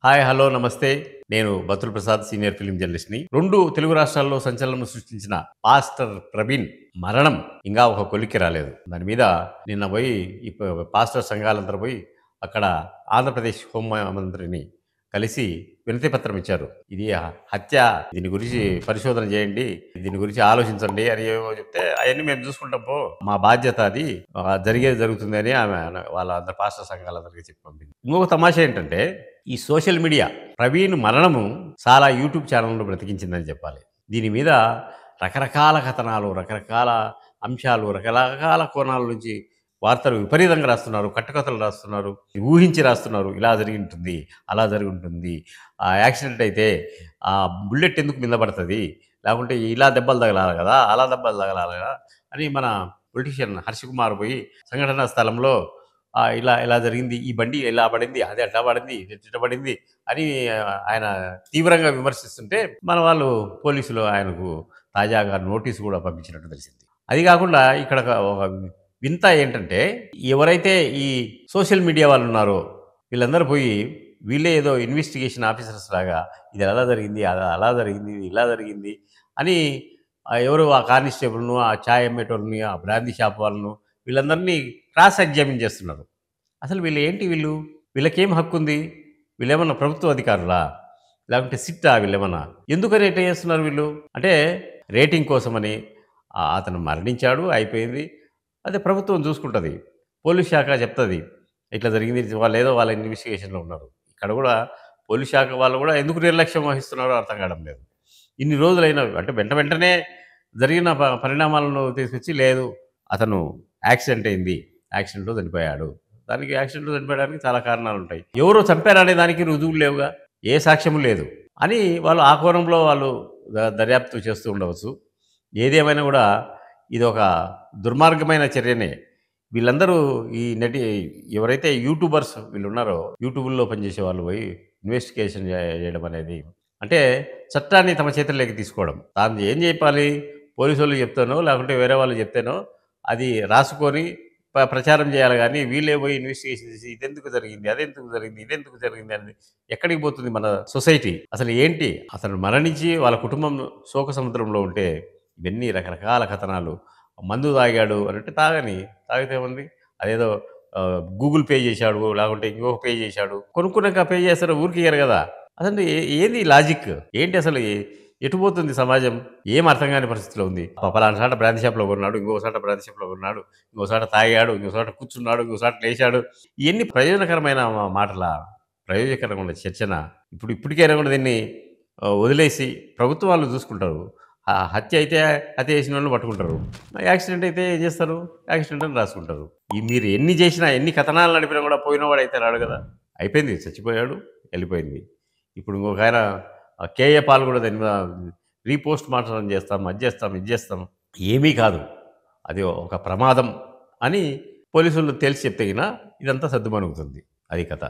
Hi, hello, నమస్తే. నేను బతుల్ Prasad, senior film జర్నలిస్ట్‌ని. 2 Telugu రాష్ట్రాల్లో సంచలనం సృష్టించిన పాస్టర్ ప్రవీణ్ మరణం ఇంకా ఒక కొలిక్కి రాలేదు. దాని మీద నిన్న పోయి ఈ పాస్టర్ సంఘాలందరూ పోయి అక్కడ ఆంధ్రప్రదేశ్ హోంమంత్రిని కలిసి వినతి పత్రం ఇచ్చారు. ఇది హత్య, దీని గురించి పరిశోధన చేయండి, దీని గురించి ఆలోచించండి అని ఏవేవో చెప్తే, అయన్నీ మేము చూసుకుంటాం పో, మా బాధ్యత అది, జరిగేది జరుగుతుంది అని ఆమె వాళ్ళ అందరు పాస్టర్ సంఘాలందరికీ చెప్పి పంపింది. ఇంకొక తమాషా ఏంటంటే, ఈ సోషల్ మీడియా ప్రవీణ్ మరణము చాలా యూట్యూబ్ ఛానల్‌ను బ్రతికించిందని చెప్పాలి. దీని మీద రకరకాల కథనాలు, రకరకాల అంశాలు, రకరకాల కోణాల నుంచి వార్తలు విపరీతంగా రాస్తున్నారు. కట్టుకథలు రాస్తున్నారు. ఊహించి రాస్తున్నారు. ఇలా జరిగి ఉంటుంది, అలా జరిగి ఉంటుంది. యాక్సిడెంట్ అయితే బుల్లెట్ ఎందుకు మీద పడతది? లేకుంటే ఇలా దెబ్బలు తగలాలి గదా! అలా దెబ్బలు తగలాలి గదా! అని మన పొలిటీషియన్ హర్ష్ కుమార్ పోయి సంఘటనా స్థలంలో ఇలా ఇలా జరిగింది. ఈ బండి ఇలా పడింది. అది అట్లా పడింది. ఇది ఇట్ట పడింది అని ఆయన తీవ్రంగా విమర్శిస్తుంటే, మన వాళ్ళు పోలీసులు ఆయనకు తాజాగా నోటీస్ గూడా పంపించినట్టు తెలిసింది. అది గాకుండా ఇక్కడ ఒక వింత ఏంటంటే, ఎవరైతే ఈ సోషల్ మీడియా వాళ్ళున్నారో వీళ్ళందరూ పోయి వీళ్ళే ఏదో ఇన్వెస్టిగేషన్ ఆఫీసర్స్ లాగా ఇది ఎలా జరిగింది, అది అలా జరిగింది, ఇది ఇలా జరిగింది అని ఎవరు ఆ కానిస్టేబుల్‌ను, ఆ చాయ్ అమ్మేటోళ్ళని, ఆ బ్రాందీ షాప్ వాళ్ళను వీళ్ళందరినీ క్రాస్ ఎగ్జామిన్ చేస్తున్నారు. అసలు వీళ్ళేంటి వీళ్ళు? వీళ్ళకేం హక్కుంది? వీళ్ళేమన్నా ప్రభుత్వ అధికారులా? లేకుంటే సిట్టా వీళ్ళేమన్నా? ఎందుకని ఇట్ట చేస్తున్నారు వీళ్ళు? అంటే రేటింగ్ కోసమని, అతను మరణించాడు, అయిపోయింది. అదే ప్రభుత్వం చూసుకుంటది. పోలీస్ శాఖ చెప్తది. ఇట్లా జరిగింది. వాళ్ళేదో వాళ్ళ ఇన్వెస్టిగేషన్‌లో ఉన్నారు. ఇక్కడ గూడా పోలీస్ శాఖ వాళ్ళు గూడా ఎందుకు నిర్లక్ష్యం వహిస్తున్నారో అర్థం కావడం లేదు. ఇన్ని రోజులైనా అంటే వెంటనే జరిగిన పరిణామాలను తీసుకొచ్చి లేదు, అతను యాక్సిడెంట్ అయింది. యాక్సిడెంట్‌లో చనిపోయాడు. దానికి యాక్సిడెంట్‌లో చనిపోవడానికి చాలా కారణాలుంటాయి. ఎవరో చంపారనే దానికి రుజువులు లేవుగా. ఏ సాక్ష్యము లేదు అని వాళ్ళు ఆ కోణంలో వాళ్ళు దర్యాప్తు చేస్తూ ఉండవచ్చు. ఏదేమైనా గూడా ఇదొక దుర్మార్గమైన చర్యనే. వీళ్ళందరూ ఈ ఎవరైతే యూట్యూబర్స్ వీళ్ళున్నారో, యూట్యూబుల్లో పనిచేసే వాళ్ళు పోయి ఇన్వెస్టిగేషన్ చేయడం అనేది అంటే చట్టాన్ని తమ చేతుల్లోకి తీసుకోవడం. తాను ఏం జెప్పాలి? పోలీసోళ్ళకి చెప్తానో, లేకుంటే వేరే వాళ్ళు చెప్తేనో అది రాసుకొని ప్రచారం చేయాలి గానీ, వీళ్ళే పోయి ఇన్వెస్టిగేషన్ చేసి ఇదెందుకు జరిగింది? అదెందుకు జరిగింది? ఇదెందుకు జరిగింది? అని ఎక్కడికి పోతుంది మన సొసైటీ? అసలు ఏంటి? అతను మరణించి వాళ్ళ కుటుంబం శోక సముద్రంలో ఉంటే ఇవన్నీ రకరకాల కథనాలు. మందు తాగాడు అనంటే తాగని, తాగితే ఏముంది? అదేదో గూగుల్ పే చేశాడు, లేకుంటే ఇంకొక పే చేశాడు. కొనుక్కున్నాక పే చేస్తారు, ఊరికియ్యరు గదా! అసలు ఏది లాజిక్? ఏంటి అసలు ఎటు పోతుంది సమాజం? ఏం అర్థం కాని పరిస్థితిలో ఉంది. పలానా చోట బ్రాంతి షాప్‌లో కొన్నాడు, ఇంకో చోట బ్రాంతి షాప్‌లో కొన్నాడు, ఇంకో చోట తాగాడు, ఇంకో చోట కూర్చున్నాడు, ఇంకో చోట లేచాడు. ఇయన్నీ ప్రయోజనకరమైన మాటలా? ప్రయోజనకరమైన చర్చనా? ఇప్పటికైనా కూడా దీన్ని వదిలేసి ప్రభుత్వం వాళ్ళు చూసుకుంటారు. హత్య అయితే హత్య చేసినోళ్ళని పట్టుకుంటారు. యాక్సిడెంట్ అయితే ఏం చేస్తారు? యాక్సిడెంట్ అని రాసుకుంటారు. మీరు ఎన్ని చేసినా, ఎన్ని కథనాలు నడిపినా కూడా పోయినవాడైతే రాడు గదా! అయిపోయింది. చచ్చిపోయాడు. ఎళ్ళిపోయింది. ఇప్పుడు ఇంకొకాయన కేఏ పాల్ గూడా దాని మీద రీపోస్ట్ మార్టం చేస్తాం, అది చేస్తాం, ఇది చేస్తాం. ఏమీ కాదు. అది ఒక ప్రమాదం అని పోలీసులు తేల్చి చెప్తే గిన ఇదంతా సద్దుమణుగుతుంది. అది కథ.